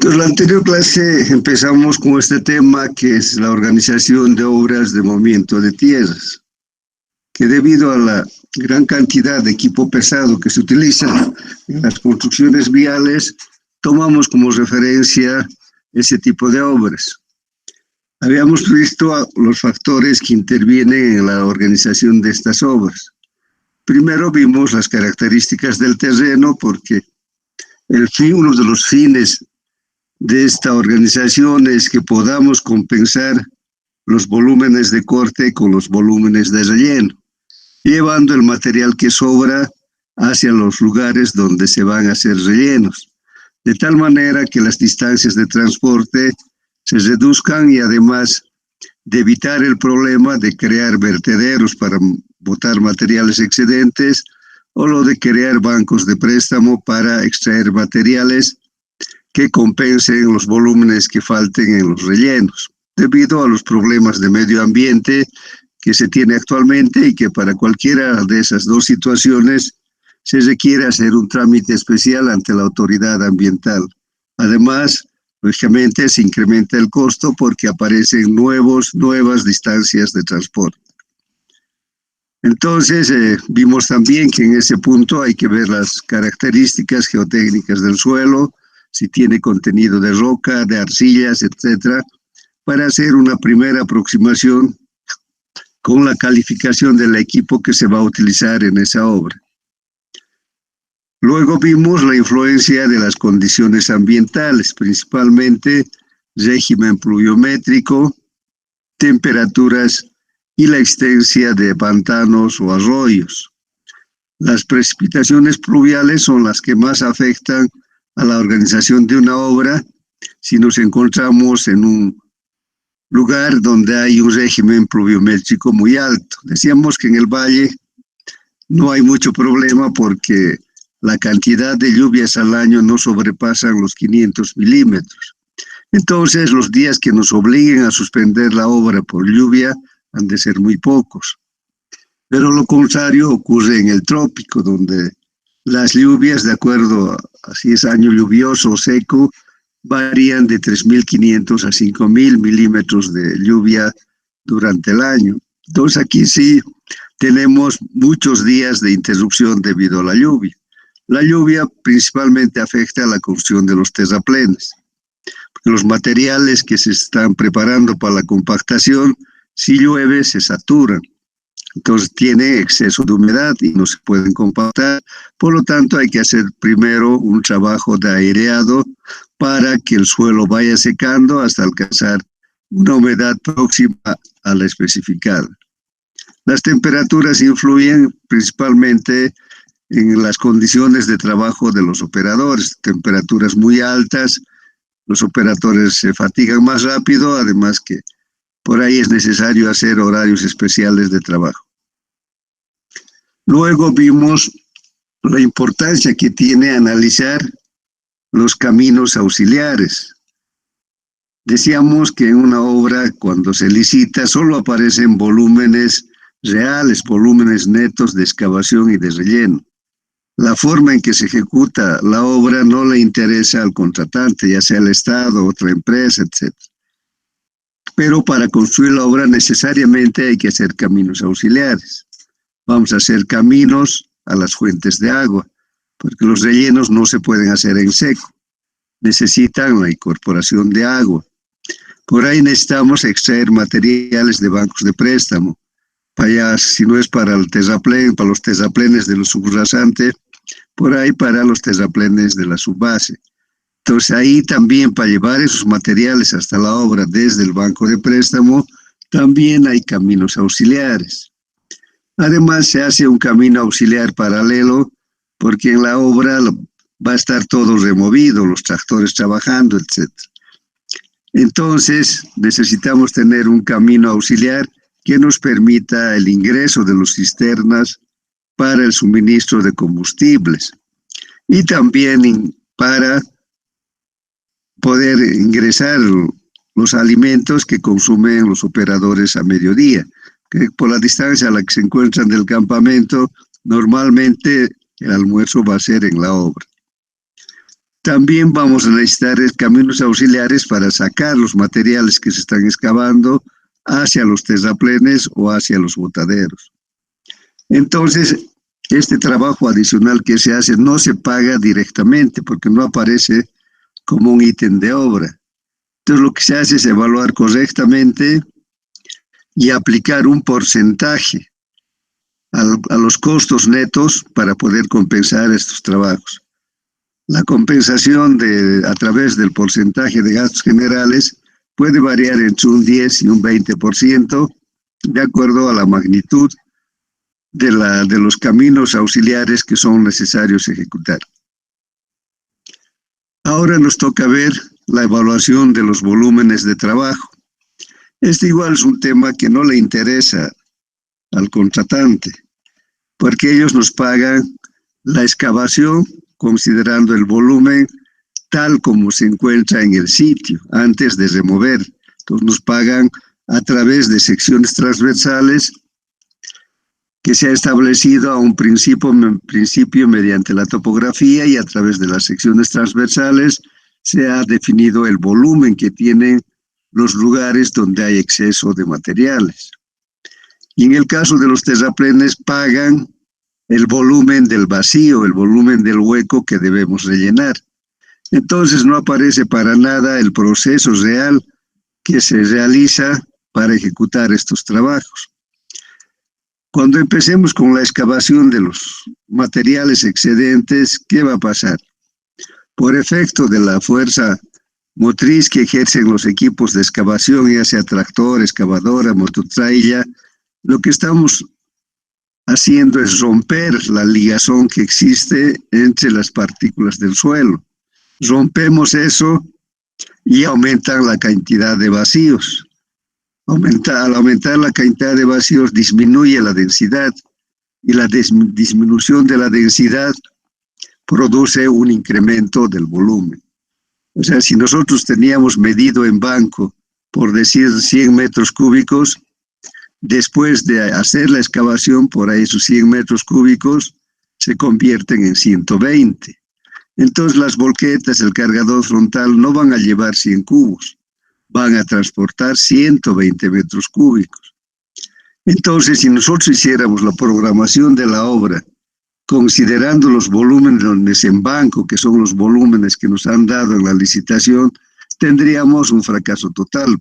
En la anterior clase empezamos con este tema que es la organización de obras de movimiento de tierras, que debido a la gran cantidad de equipo pesado que se utiliza en las construcciones viales, tomamos como referencia ese tipo de obras. Habíamos visto los factores que intervienen en la organización de estas obras. Primero vimos las características del terreno, porque uno de los fines de esta organización es que podamos compensar los volúmenes de corte con los volúmenes de relleno, llevando el material que sobra hacia los lugares donde se van a hacer rellenos, de tal manera que las distancias de transporte se reduzcan y además de evitar el problema de crear vertederos para botar materiales excedentes o lo de crear bancos de préstamo para extraer materiales que compensen los volúmenes que falten en los rellenos, debido a los problemas de medio ambiente que se tiene actualmente y que para cualquiera de esas dos situaciones se requiere hacer un trámite especial ante la autoridad ambiental. Además, lógicamente se incrementa el costo porque aparecen nuevas distancias de transporte. Entonces, vimos también que en ese punto hay que ver las características geotécnicas del suelo, si tiene contenido de roca, de arcillas, etcétera, para hacer una primera aproximación con la calificación del equipo que se va a utilizar en esa obra. Luego vimos la influencia de las condiciones ambientales, principalmente régimen pluviométrico, temperaturas y la existencia de pantanos o arroyos. Las precipitaciones pluviales son las que más afectan a la organización de una obra si nos encontramos en un lugar donde hay un régimen pluviométrico muy alto. Decíamos que en el valle no hay mucho problema porque la cantidad de lluvias al año no sobrepasan los 500 milímetros. Entonces, los días que nos obliguen a suspender la obra por lluvia han de ser muy pocos. Pero lo contrario ocurre en el trópico, donde las lluvias, de acuerdo a si es año lluvioso o seco, varían de 3.500 a 5.000 milímetros de lluvia durante el año. Entonces aquí sí tenemos muchos días de interrupción debido a la lluvia. La lluvia principalmente afecta a la construcción de los terraplenes, porque los materiales que se están preparando para la compactación, si llueve, se saturan. Entonces tiene exceso de humedad y no se pueden compactar. Por lo tanto, hay que hacer primero un trabajo de aireado para que el suelo vaya secando hasta alcanzar una humedad próxima a la especificada. Las temperaturas influyen principalmente en las condiciones de trabajo de los operadores. Temperaturas muy altas, los operadores se fatigan más rápido, además que por ahí es necesario hacer horarios especiales de trabajo. Luego vimos la importancia que tiene analizar los caminos auxiliares. Decíamos que en una obra, cuando se licita, solo aparecen volúmenes reales, volúmenes netos de excavación y de relleno. La forma en que se ejecuta la obra no le interesa al contratante, ya sea el Estado, otra empresa, etc. Pero para construir la obra necesariamente hay que hacer caminos auxiliares. Vamos a hacer caminos a las fuentes de agua, porque los rellenos no se pueden hacer en seco. Necesitan la incorporación de agua. Por ahí necesitamos extraer materiales de bancos de préstamo. Para allá, si no es para el terraplén, para los terraplenes de los subrasante, por ahí para los terraplenes de la subbase. Entonces ahí también para llevar esos materiales hasta la obra desde el banco de préstamo, también hay caminos auxiliares. Además se hace un camino auxiliar paralelo porque en la obra va a estar todo removido, los tractores trabajando, etc. Entonces necesitamos tener un camino auxiliar que nos permita el ingreso de los cisternas para el suministro de combustibles y también para poder ingresar los alimentos que consumen los operadores a mediodía, que por la distancia a la que se encuentran del campamento, normalmente el almuerzo va a ser en la obra. También vamos a necesitar caminos auxiliares para sacar los materiales que se están excavando hacia los terraplenes o hacia los botaderos. Entonces, este trabajo adicional que se hace no se paga directamente porque no aparece como un ítem de obra. Entonces, lo que se hace es evaluar correctamente y aplicar un porcentaje a los costos netos para poder compensar estos trabajos. La compensación a través del porcentaje de gastos generales puede variar entre un 10 y un 20% de acuerdo a la magnitud de los caminos auxiliares que son necesarios ejecutar. Ahora nos toca ver la evaluación de los volúmenes de trabajo. Este igual es un tema que no le interesa al contratante, porque ellos nos pagan la excavación considerando el volumen tal como se encuentra en el sitio antes de remover. Entonces nos pagan a través de secciones transversales que se ha establecido a un principio mediante la topografía, y a través de las secciones transversales se ha definido el volumen que tienen los lugares donde hay exceso de materiales. Y en el caso de los terraplenes pagan el volumen del vacío, el volumen del hueco que debemos rellenar. Entonces no aparece para nada el proceso real que se realiza para ejecutar estos trabajos. Cuando empecemos con la excavación de los materiales excedentes, ¿qué va a pasar? Por efecto de la fuerza motriz que ejercen los equipos de excavación, ya sea tractor, excavadora, mototraila, lo que estamos haciendo es romper la ligazón que existe entre las partículas del suelo. Rompemos eso y aumentan la cantidad de vacíos. Al aumentar la cantidad de vacíos disminuye la densidad, y la disminución de la densidad produce un incremento del volumen. O sea, si nosotros teníamos medido en banco, por decir 100 metros cúbicos, después de hacer la excavación, por ahí esos 100 metros cúbicos se convierten en 120. Entonces las volquetas, el cargador frontal no van a llevar 100 cubos, van a transportar 120 metros cúbicos. Entonces, si nosotros hiciéramos la programación de la obra, considerando los volúmenes en banco, que son los volúmenes que nos han dado en la licitación, tendríamos un fracaso total.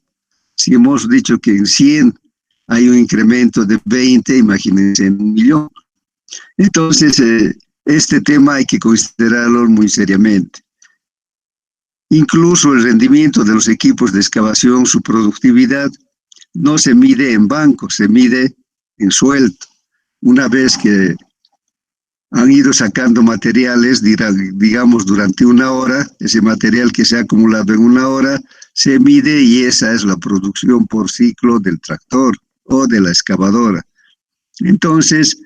Si hemos dicho que en 100 hay un incremento de 20, imagínense en 1.000.000. Entonces, este tema hay que considerarlo muy seriamente. Incluso el rendimiento de los equipos de excavación, su productividad, no se mide en banco, se mide en suelto. Una vez que han ido sacando materiales, digamos, durante una hora, ese material que se ha acumulado en una hora, se mide, y esa es la producción por ciclo del tractor o de la excavadora. Entonces,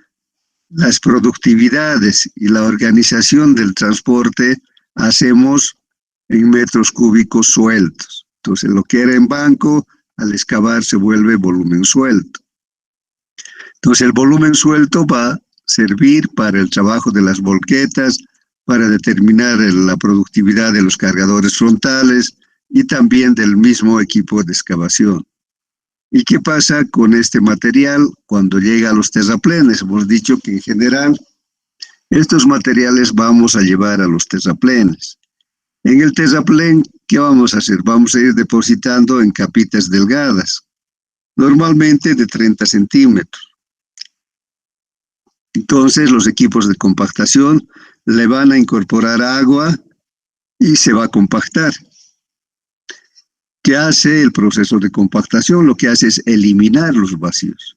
las productividades y la organización del transporte hacemos en metros cúbicos sueltos. Entonces, lo que era en banco, al excavar se vuelve volumen suelto. Entonces, el volumen suelto va a servir para el trabajo de las volquetas, para determinar la productividad de los cargadores frontales y también del mismo equipo de excavación. ¿Y qué pasa con este material cuando llega a los terraplenes? Hemos dicho que en general estos materiales vamos a llevar a los terraplenes. En el terraplén, ¿qué vamos a hacer? Vamos a ir depositando en capitas delgadas, normalmente de 30 centímetros. Entonces los equipos de compactación le van a incorporar agua y se va a compactar. ¿Qué hace el proceso de compactación? Lo que hace es eliminar los vacíos.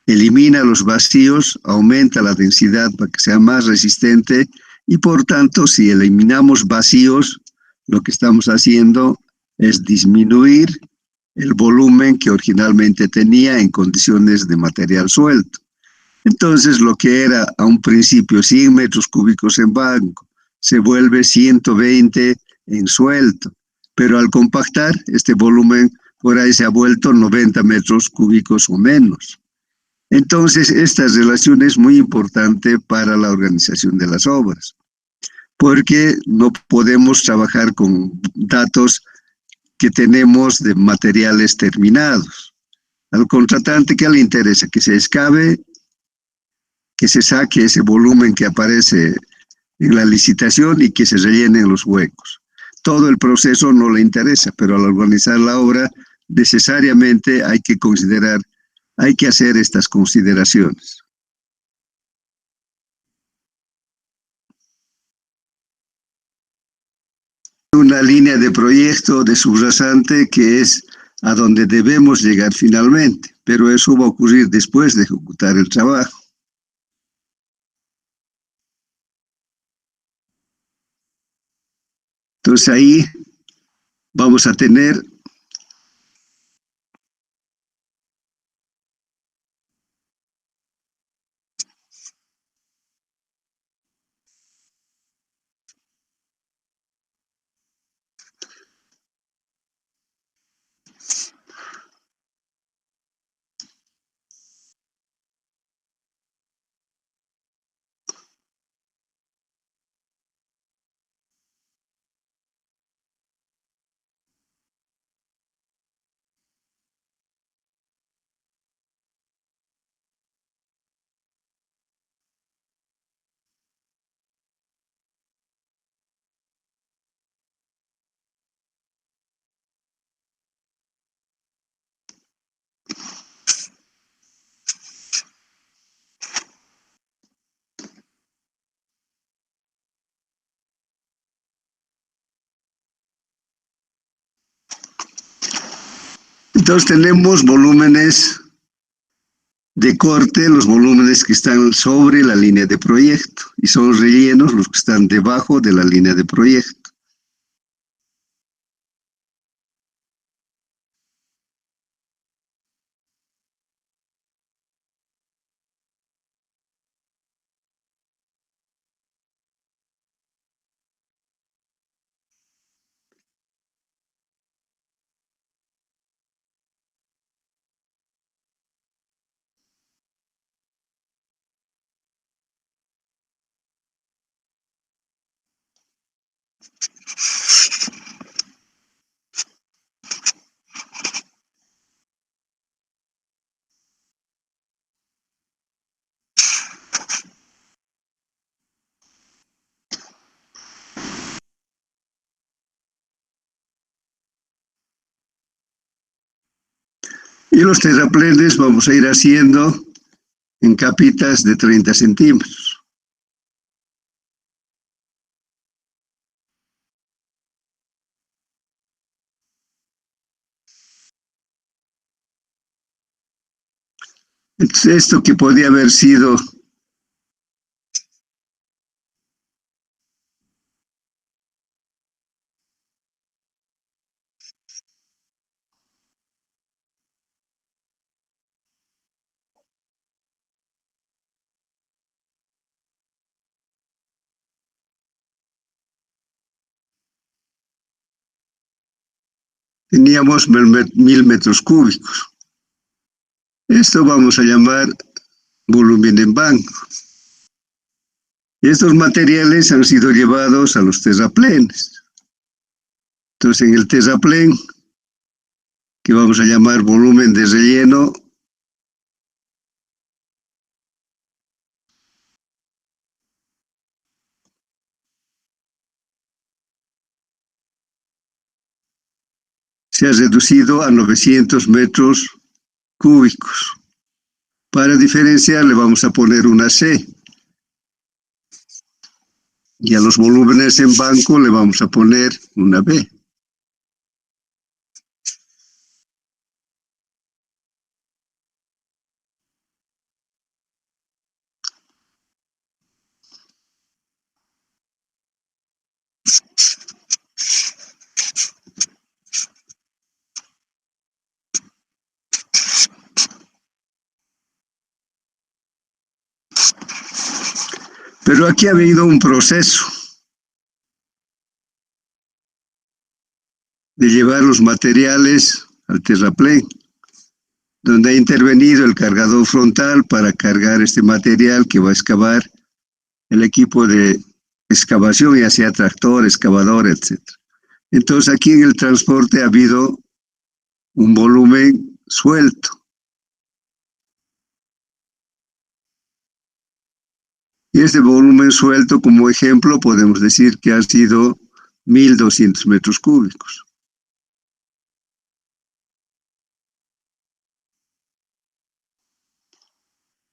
Elimina los vacíos, aumenta la densidad para que sea más resistente, y por tanto, si eliminamos vacíos, lo que estamos haciendo es disminuir el volumen que originalmente tenía en condiciones de material suelto. Entonces, lo que era a un principio 100 metros cúbicos en banco, se vuelve 120 en suelto. Pero al compactar, este volumen por ahí se ha vuelto 90 metros cúbicos o menos. Entonces, esta relación es muy importante para la organización de las obras. porque no podemos trabajar con datos que tenemos de materiales terminados. Al contratante, ¿qué le interesa? Que se excave, que se saque ese volumen que aparece en la licitación y que se rellenen los huecos. Todo el proceso no le interesa, pero al organizar la obra necesariamente hay que considerar, hay que hacer estas consideraciones. Una línea de proyecto de subrasante que es a donde debemos llegar finalmente, pero eso va a ocurrir después de ejecutar el trabajo. Entonces ahí vamos a tener entonces tenemos volúmenes de corte, los volúmenes que están sobre la línea de proyecto, y son rellenos los que están debajo de la línea de proyecto. Y los terraplenes vamos a ir haciendo en capitas de 30 centímetros. Entonces, esto que podía haber sido teníamos 1000 metros cúbicos. Esto vamos a llamar volumen en banco. Estos materiales han sido llevados a los terraplenes. Entonces, en el terraplén, que vamos a llamar volumen de relleno, se ha reducido a 900 metros cúbicos. Para diferenciar, le vamos a poner una C. Y a los volúmenes en banco le vamos a poner una B. Pero aquí ha habido un proceso de llevar los materiales al terraplén, donde ha intervenido el cargador frontal para cargar este material que va a excavar el equipo de excavación, ya sea tractor, excavador, etc. Entonces aquí en el transporte ha habido un volumen suelto. Y este volumen suelto, como ejemplo, podemos decir que han sido 1.200 metros cúbicos.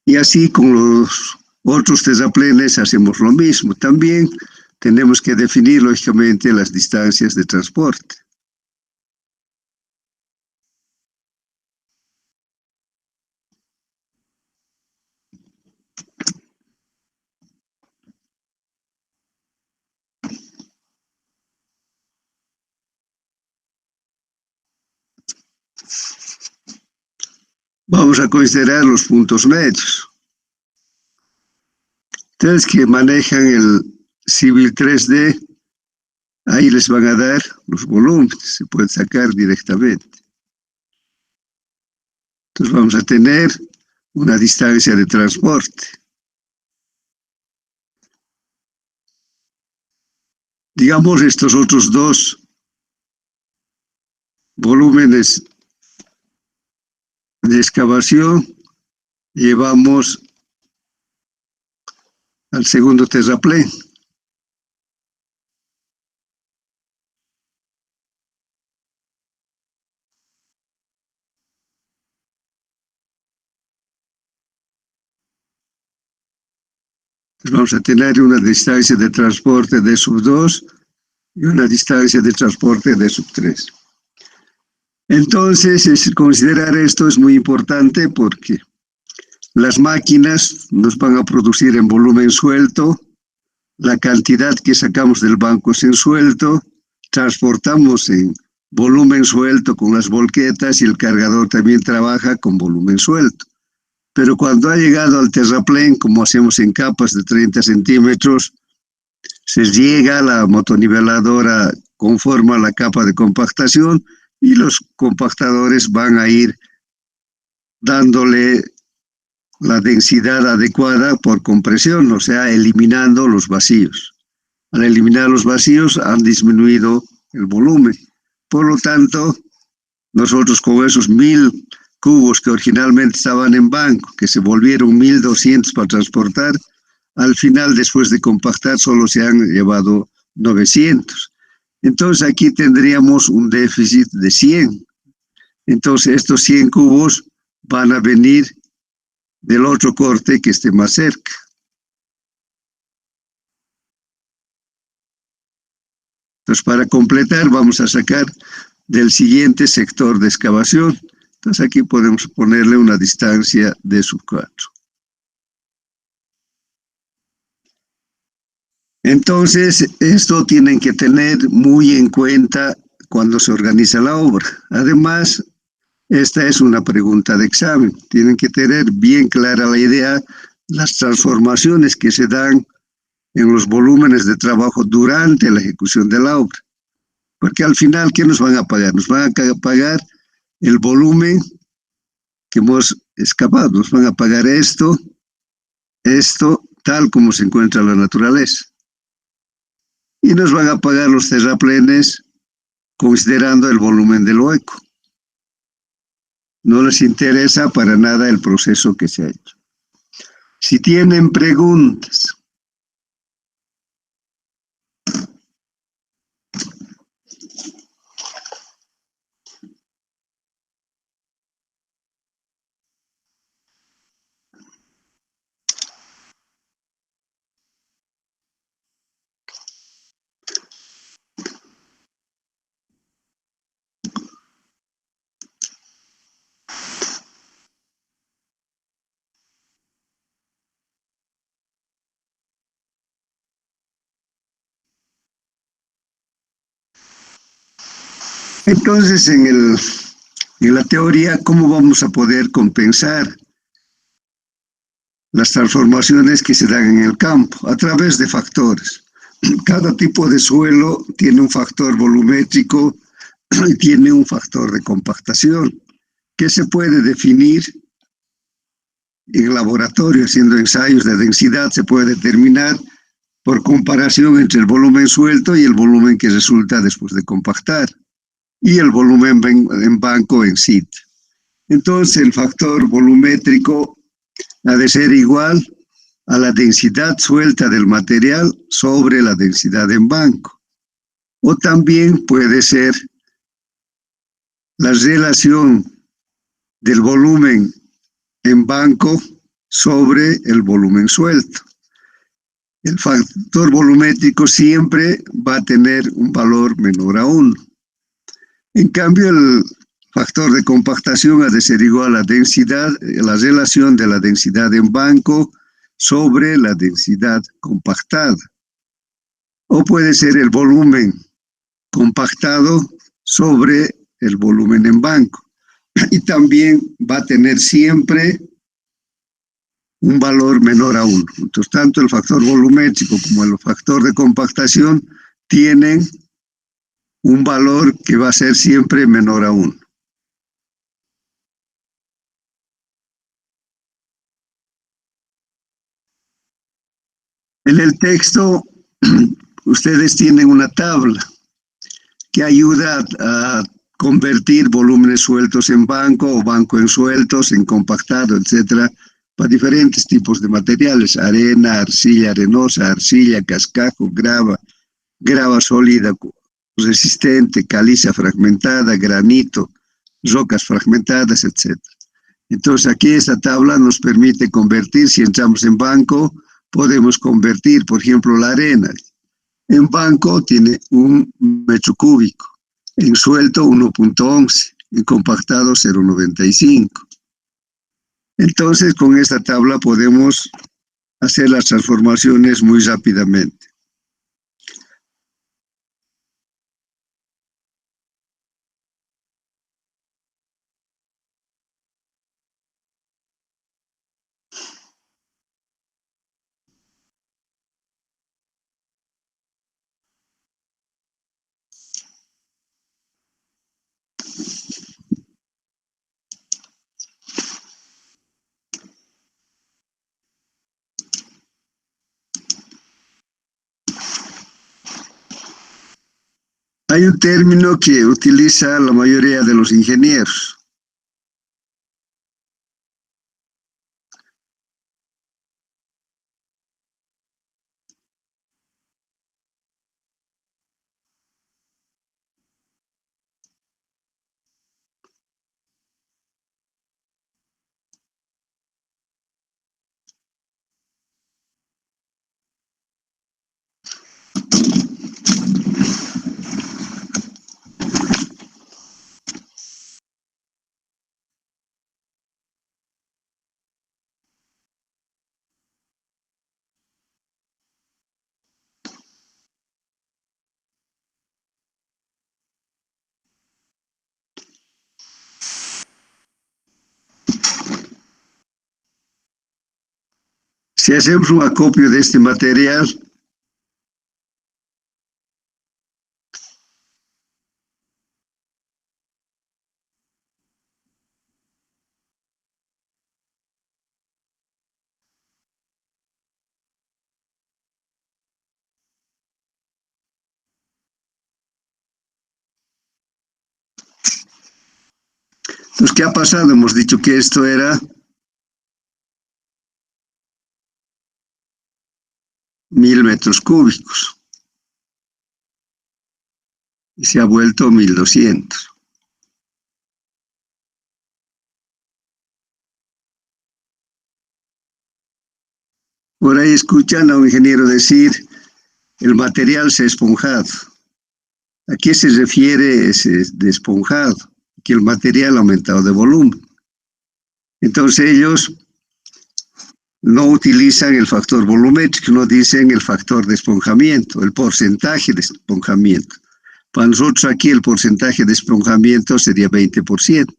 Y así con los otros terraplenes hacemos lo mismo. También tenemos que definir, lógicamente, las distancias de transporte. Vamos a considerar los puntos medios. Ustedes que manejan el Civil 3D, ahí les van a dar los volúmenes, se pueden sacar directamente. Entonces vamos a tener una distancia de transporte. Digamos estos otros dos volúmenes de excavación, llevamos al segundo terraplén. Entonces vamos a tener una distancia de transporte de sub 2 y una distancia de transporte de sub 3. Entonces, considerar esto es muy importante porque las máquinas nos van a producir en volumen suelto, la cantidad que sacamos del banco es en suelto, transportamos en volumen suelto con las volquetas y el cargador también trabaja con volumen suelto. Pero cuando ha llegado al terraplén, como hacemos en capas de 30 centímetros, se llega, la motoniveladora conforma la capa de compactación y los compactadores van a ir dándole la densidad adecuada por compresión, o sea, eliminando los vacíos. Al eliminar los vacíos han disminuido el volumen. Por lo tanto, nosotros con esos 1.000 cubos que originalmente estaban en banco, que se volvieron 1.200 para transportar, al final, después de compactar, solo se han llevado 900. Entonces aquí tendríamos un déficit de 100. Entonces estos 100 cubos van a venir del otro corte que esté más cerca. Entonces para completar vamos a sacar del siguiente sector de excavación. Entonces aquí podemos ponerle una distancia de sub 4. Entonces esto tienen que tener muy en cuenta cuando se organiza la obra. Además, esta es una pregunta de examen. Tienen que tener bien clara la idea, las transformaciones que se dan en los volúmenes de trabajo durante la ejecución de la obra. Porque al final, ¿qué nos van a pagar? Nos van a pagar el volumen que hemos excavado. Nos van a pagar esto, tal como se encuentra en la naturaleza. Y nos van a pagar los terraplenes considerando el volumen del hueco. No les interesa para nada el proceso que se ha hecho. Si tienen preguntas. Entonces, en la teoría, ¿cómo vamos a poder compensar las transformaciones que se dan en el campo? A través de factores. Cada tipo de suelo tiene un factor volumétrico y tiene un factor de compactación que se puede definir en laboratorio, haciendo ensayos de densidad, se puede determinar por comparación entre el volumen suelto y el volumen que resulta después de compactar, y el volumen en banco en sitio. Entonces el factor volumétrico ha de ser igual a la densidad suelta del material sobre la densidad en banco. O también puede ser la relación del volumen en banco sobre el volumen suelto. El factor volumétrico siempre va a tener un valor menor a 1. En cambio, el factor de compactación ha de ser igual a la densidad, la relación de la densidad en banco sobre la densidad compactada. O puede ser el volumen compactado sobre el volumen en banco. Y también va a tener siempre un valor menor a 1. Entonces, tanto el factor volumétrico como el factor de compactación tienen un valor que va a ser siempre menor a 1. En el texto, ustedes tienen una tabla que ayuda a convertir volúmenes sueltos en banco o banco en sueltos, en compactado, etcétera, para diferentes tipos de materiales: arena, arcilla arenosa, arcilla, cascajo, grava, grava sólida, resistente, caliza fragmentada, granito, rocas fragmentadas, etcétera. Entonces aquí esta tabla nos permite convertir. Si entramos en banco, podemos convertir, por ejemplo, la arena. En banco tiene 1 metro cúbico, en suelto 1.11, en compactado 0.95. Entonces con esta tabla podemos hacer las transformaciones muy rápidamente. Hay un término que utiliza la mayoría de los ingenieros. Si hacemos un acopio de este material, entonces, ¿qué ha pasado? Hemos dicho que esto era 1.000 metros cúbicos y se ha vuelto 1.200. Por ahí escuchan a un ingeniero decir: el material se ha esponjado. ¿A qué se refiere ese de esponjado? Que el material ha aumentado de volumen. Entonces ellos no utilizan el factor volumétrico, no dicen el factor de esponjamiento, el porcentaje de esponjamiento. Para nosotros aquí el porcentaje de esponjamiento sería 20%.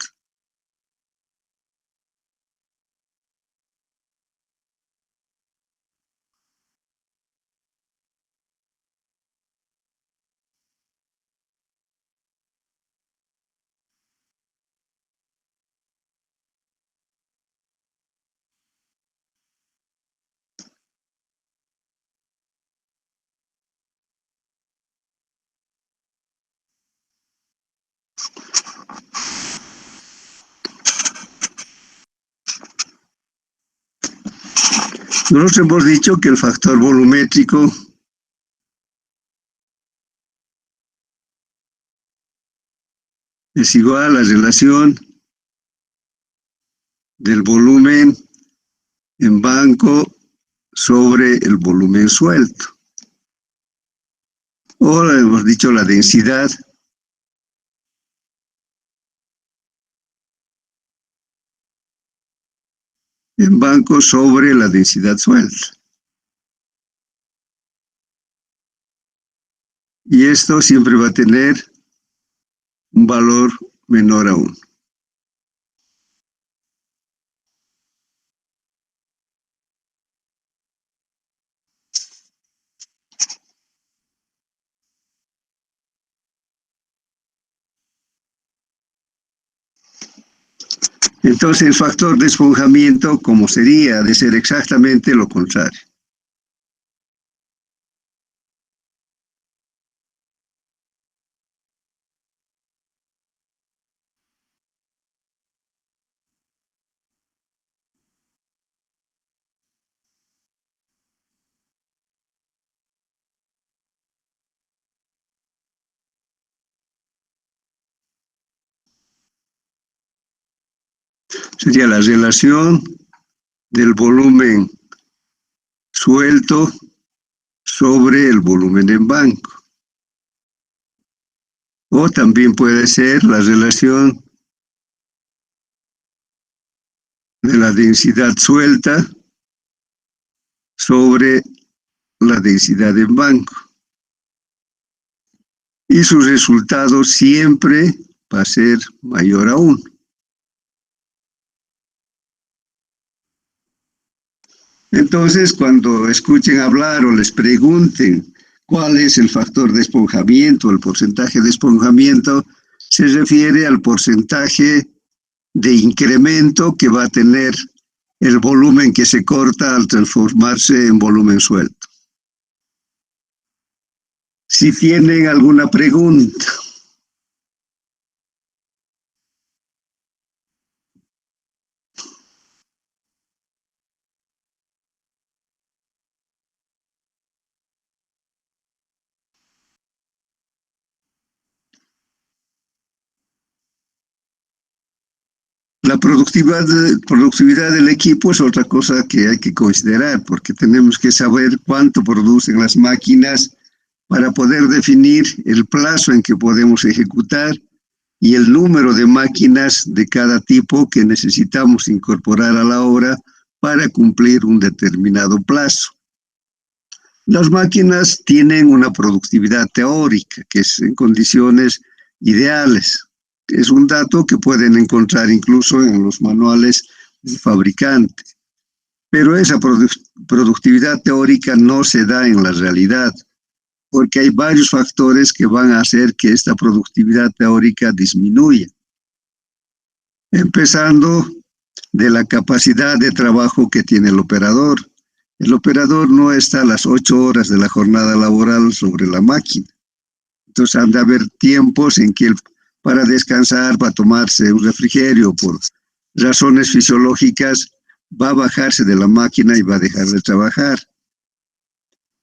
Nosotros hemos dicho que el factor volumétrico es igual a la relación del volumen en banco sobre el volumen suelto. Ahora hemos dicho la densidad en banco sobre la densidad suelta. Y esto siempre va a tener un valor menor a 1. Entonces el factor de esponjamiento, como sería de ser exactamente lo contrario. Sería la relación del volumen suelto sobre el volumen en banco. O también puede ser la relación de la densidad suelta sobre la densidad en banco. Y su resultado siempre va a ser mayor a 1. Entonces, cuando escuchen hablar o les pregunten cuál es el factor de esponjamiento, el porcentaje de esponjamiento, se refiere al porcentaje de incremento que va a tener el volumen que se corta al transformarse en volumen suelto. Si tienen alguna pregunta. La productividad del equipo es otra cosa que hay que considerar, porque tenemos que saber cuánto producen las máquinas para poder definir el plazo en que podemos ejecutar y el número de máquinas de cada tipo que necesitamos incorporar a la obra para cumplir un determinado plazo. Las máquinas tienen una productividad teórica, que es en condiciones ideales. Es un dato que pueden encontrar incluso en los manuales del fabricante. Pero esa productividad teórica no se da en la realidad, porque hay varios factores que van a hacer que esta productividad teórica disminuya. Empezando de la capacidad de trabajo que tiene el operador. El operador no está a las 8 horas de la jornada laboral sobre la máquina. Entonces han de haber tiempos en que para descansar, para tomarse un refrigerio, por razones fisiológicas, va a bajarse de la máquina y va a dejar de trabajar.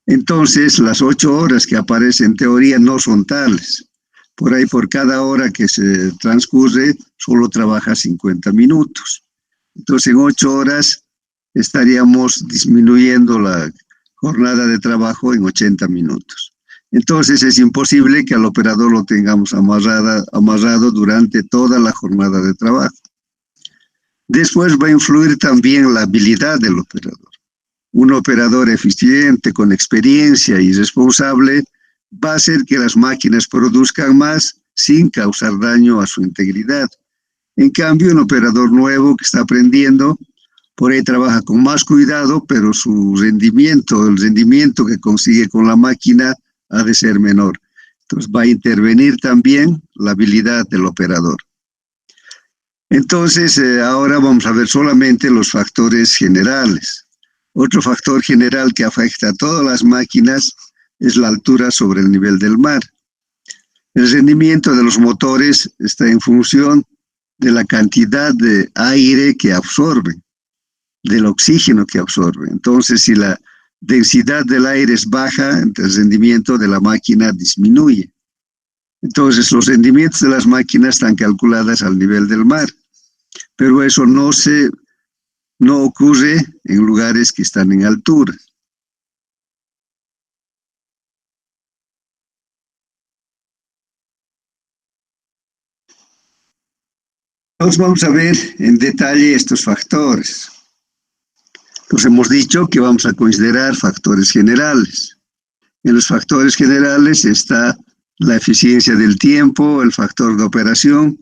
Entonces, las 8 horas que aparecen en teoría no son tales. Por ahí, por cada hora que se transcurre, solo trabaja 50 minutos. Entonces, en 8 horas estaríamos disminuyendo la jornada de trabajo en 80 minutos. Entonces, es imposible que al operador lo tengamos amarrado durante toda la jornada de trabajo. Después va a influir también la habilidad del operador. Un operador eficiente, con experiencia y responsable, va a hacer que las máquinas produzcan más sin causar daño a su integridad. En cambio, un operador nuevo que está aprendiendo, por ahí trabaja con más cuidado, pero su rendimiento, el rendimiento que consigue con la máquina, ha de ser menor. Entonces va a intervenir también la habilidad del operador. Entonces, ahora vamos a ver solamente los factores generales. Otro factor general que afecta a todas las máquinas es la altura sobre el nivel del mar. El rendimiento de los motores está en función de la cantidad de aire que absorben. del oxígeno que absorbe. Entonces, si la densidad del aire es baja, el rendimiento de la máquina disminuye. Entonces, los rendimientos de las máquinas están calculados al nivel del mar, pero eso no ocurre en lugares que están en altura. Entonces vamos a ver en detalle estos factores. Pues hemos dicho que vamos a considerar factores generales. En los factores generales está la eficiencia del tiempo, el factor de operación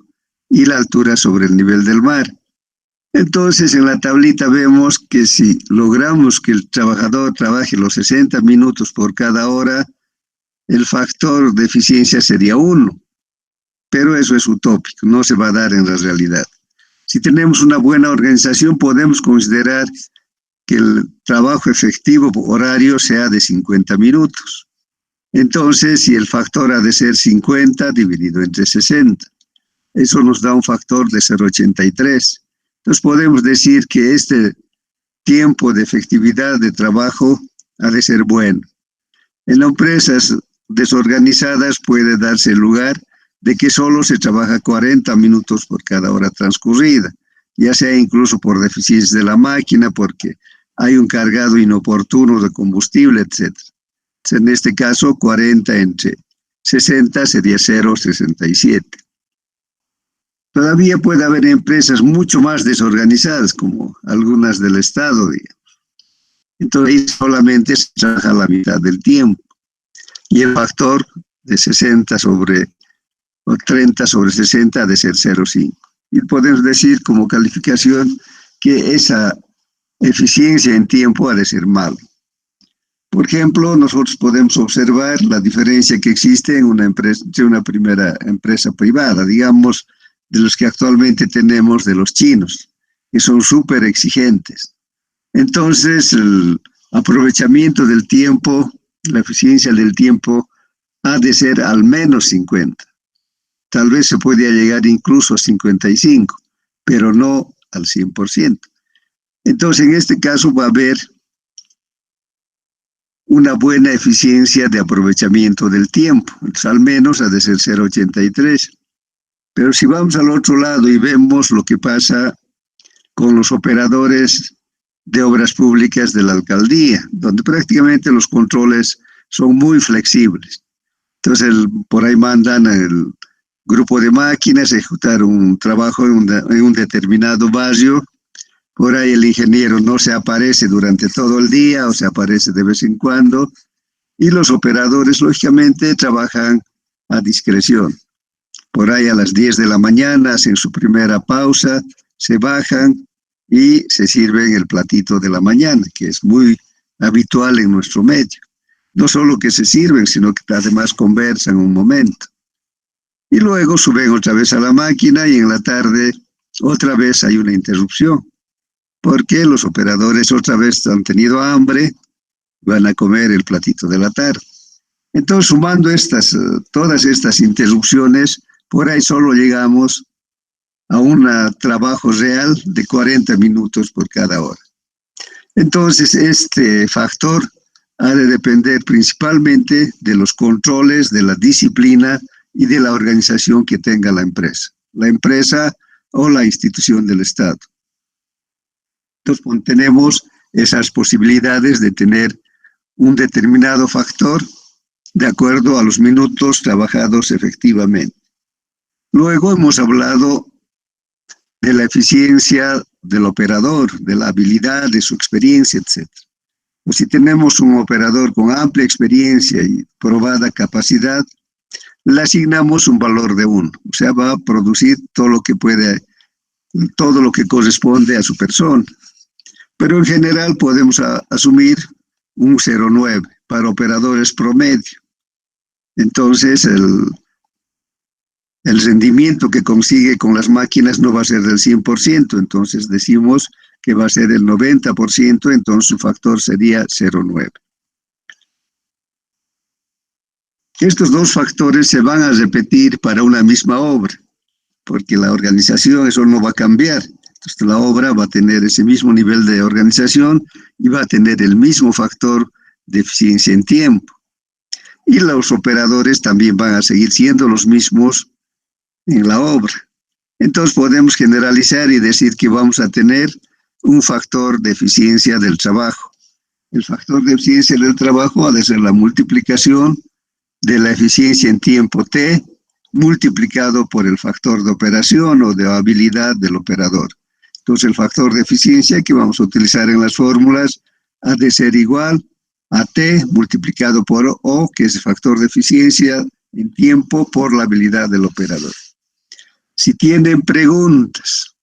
y la altura sobre el nivel del mar. Entonces, en la tablita vemos que si logramos que el trabajador trabaje los 60 minutos por cada hora, el factor de eficiencia sería 1. Pero eso es utópico, no se va a dar en la realidad. Si tenemos una buena organización, podemos considerar que el trabajo efectivo horario sea de 50 minutos. Entonces, si el factor ha de ser 50 dividido entre 60, eso nos da un factor de 0,83. Entonces podemos decir que este tiempo de efectividad de trabajo ha de ser bueno. En empresas desorganizadas puede darse el lugar de que solo se trabaja 40 minutos por cada hora transcurrida, ya sea incluso por deficiencias de la máquina, porque hay un cargado inoportuno de combustible, etc. En este caso, 40 entre 60 sería 0,67. Todavía puede haber empresas mucho más desorganizadas, como algunas del Estado, digamos. Entonces, ahí solamente se trabaja la mitad del tiempo. Y el factor de 60 sobre o 30 sobre 60 ha de ser 0,5. Y podemos decir como calificación que esa eficiencia en tiempo ha de ser malo. Por ejemplo, nosotros podemos observar la diferencia que existe en una empresa, de una primera empresa privada, digamos, de los que actualmente tenemos de los chinos, que son súper exigentes. Entonces, el aprovechamiento del tiempo, la eficiencia del tiempo, ha de ser al menos 50. Tal vez se podría llegar incluso a 55, pero no al 100%. Entonces, en este caso va a haber una buena eficiencia de aprovechamiento del tiempo. Entonces, al menos ha de ser 0,83. Pero si vamos al otro lado y vemos lo que pasa con los operadores de obras públicas de la alcaldía, donde prácticamente los controles son muy flexibles. Entonces, por ahí mandan el grupo de máquinas a ejecutar un trabajo en un determinado barrio. Por ahí el ingeniero no se aparece durante todo el día o se aparece de vez en cuando. Y los operadores, lógicamente, trabajan a discreción. Por ahí a las 10 de la mañana hacen su primera pausa, se bajan y se sirven el platito de la mañana, que es muy habitual en nuestro medio. No solo que se sirven, sino que además conversan un momento. Y luego suben otra vez a la máquina y en la tarde otra vez hay una interrupción, porque los operadores otra vez han tenido hambre, van a comer el platito de la tarde. Entonces, sumando todas estas interrupciones, por ahí solo llegamos a un trabajo real de 40 minutos por cada hora. Entonces, este factor ha de depender principalmente de los controles, de la disciplina y de la organización que tenga la empresa o la institución del Estado. Entonces, tenemos esas posibilidades de tener un determinado factor de acuerdo a los minutos trabajados efectivamente. Luego hemos hablado de la eficiencia del operador, de la habilidad, de su experiencia, etc. O si tenemos un operador con amplia experiencia y probada capacidad, le asignamos un valor de 1. O sea, va a producir todo lo que puede, todo lo que corresponde a su persona. Pero en general podemos asumir un 0,9 para operadores promedio. Entonces, el rendimiento que consigue con las máquinas no va a ser del 100%, entonces decimos que va a ser el 90%, entonces su factor sería 0,9. Estos dos factores se van a repetir para una misma obra, porque la organización eso no va a cambiar. Entonces Entonces, la obra va a tener ese mismo nivel de organización y va a tener el mismo factor de eficiencia en tiempo. Y los operadores también van a seguir siendo los mismos en la obra. Entonces podemos generalizar y decir que vamos a tener un factor de eficiencia del trabajo. El factor de eficiencia del trabajo ha de ser la multiplicación de la eficiencia en tiempo T multiplicado por el factor de operación o de habilidad del operador. Entonces el factor de eficiencia que vamos a utilizar en las fórmulas ha de ser igual a T multiplicado por O, que es el factor de eficiencia en tiempo por la habilidad del operador. Si tienen preguntas.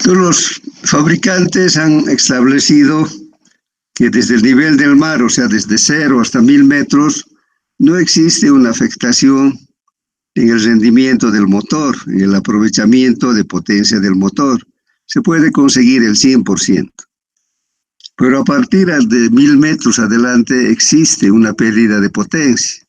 Entonces, los fabricantes han establecido que desde el nivel del mar, o sea, desde 0 hasta 1000 metros, no existe una afectación en el rendimiento del motor, en el aprovechamiento de potencia del motor. Se puede conseguir el 100%. Pero a partir de 1000 metros adelante existe una pérdida de potencia.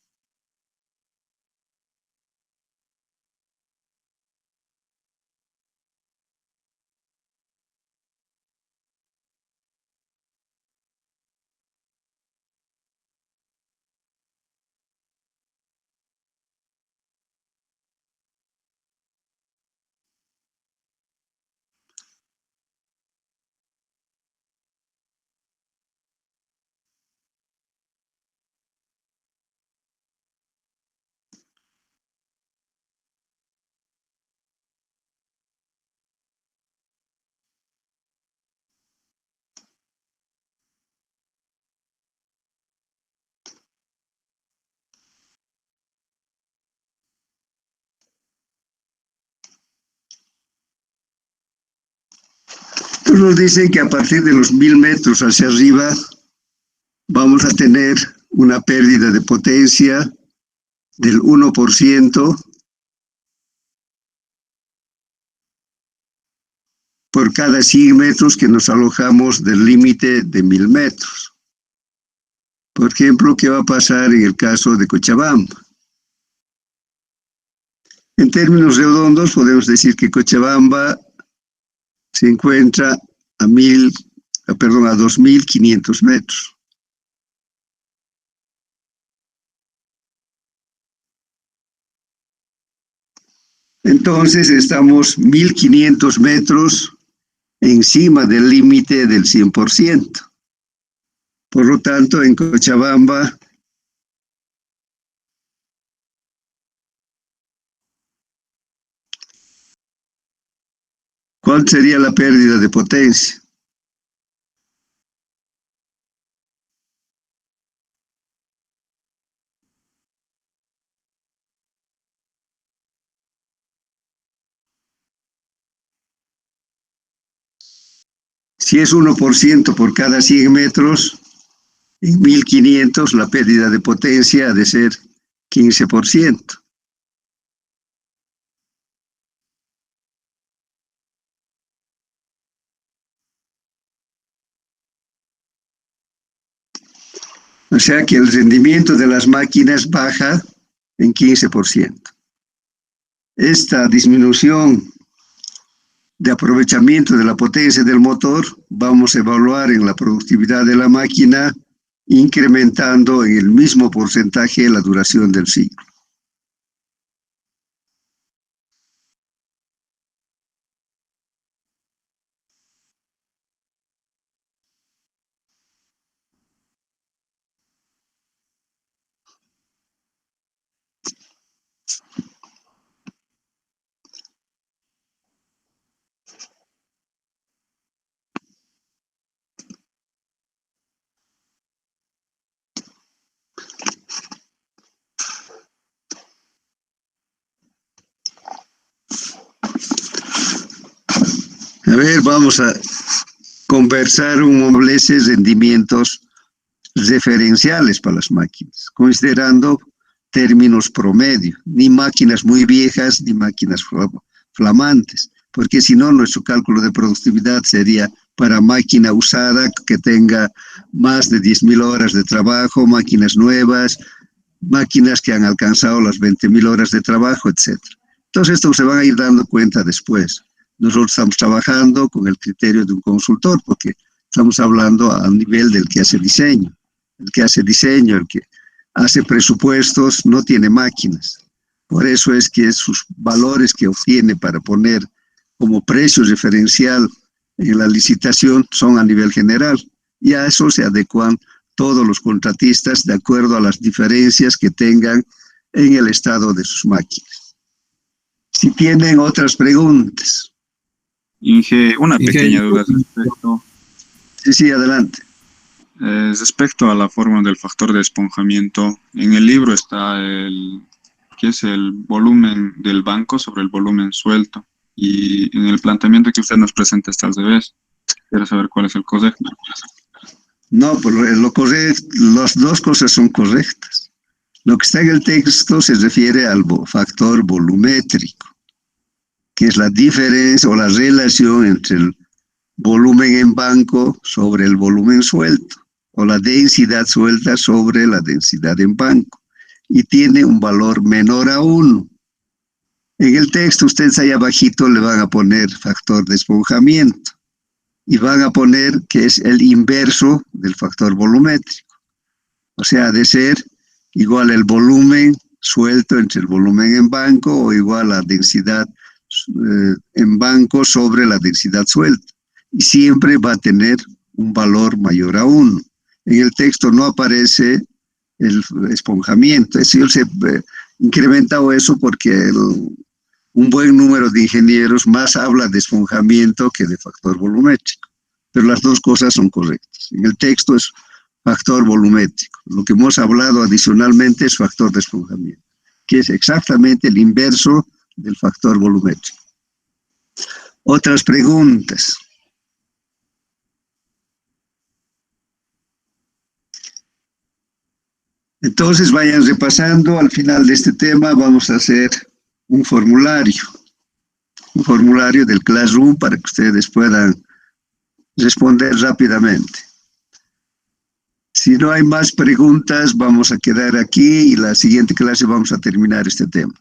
Entonces nos dicen que a partir de los 1000 metros hacia arriba vamos a tener una pérdida de potencia del 1% por cada 100 metros que nos alojamos del límite de 1000 metros. Por ejemplo, ¿qué va a pasar en el caso de Cochabamba? En términos redondos podemos decir que Cochabamba se encuentra a 2500 metros. Entonces estamos 1500 metros encima del límite del 100%. Por lo tanto, en Cochabamba, ¿cuál sería la pérdida de potencia? Si es 1% por cada 100 metros, en 1500 la pérdida de potencia ha de ser 15%. O sea que el rendimiento de las máquinas baja en 15%. Esta disminución de aprovechamiento de la potencia del motor vamos a evaluar en la productividad de la máquina, incrementando en el mismo porcentaje la duración del ciclo. A ver, vamos a conversar veces rendimientos referenciales para las máquinas, considerando términos promedio, ni máquinas muy viejas ni máquinas flamantes, porque si no nuestro cálculo de productividad sería para máquina usada que tenga más de 10.000 horas de trabajo, máquinas nuevas, máquinas que han alcanzado las 20.000 horas de trabajo, etc. Entonces esto se van a ir dando cuenta después. Nosotros estamos trabajando con el criterio de un consultor, porque estamos hablando a nivel del que hace diseño. El que hace diseño, el que hace presupuestos, no tiene máquinas. Por eso es que sus valores que obtiene para poner como precio referencial en la licitación son a nivel general. Y a eso se adecuan todos los contratistas de acuerdo a las diferencias que tengan en el estado de sus máquinas. Si tienen otras preguntas. Inge, una pequeña duda respecto. Sí, adelante. Respecto a la fórmula del factor de esponjamiento, en el libro está ¿qué es el volumen del banco sobre el volumen suelto? Y en el planteamiento que usted nos presenta está al revés. Quiero saber cuál es el correcto. No, pues lo correcto, las dos cosas son correctas. Lo que está en el texto se refiere al factor volumétrico, que es la diferencia o la relación entre el volumen en banco sobre el volumen suelto, o la densidad suelta sobre la densidad en banco, y tiene un valor menor a 1. En el texto, ustedes ahí abajito le van a poner factor de esponjamiento, y van a poner que es el inverso del factor volumétrico. O sea, ha de ser igual el volumen suelto entre el volumen en banco, o igual la densidad en banco sobre la densidad suelta. Y siempre va a tener un valor mayor a 1. En el texto no aparece el esponjamiento. Yo se incrementado eso porque un buen número de ingenieros más habla de esponjamiento que de factor volumétrico. Pero las dos cosas son correctas. En el texto es factor volumétrico. Lo que hemos hablado adicionalmente es factor de esponjamiento, que es exactamente el inverso del factor volumétrico. Otras preguntas. Entonces vayan repasando. Al final de este tema vamos a hacer un formulario del Classroom para que ustedes puedan responder rápidamente. Si no hay más preguntas, vamos a quedar aquí y la siguiente clase vamos a terminar este tema.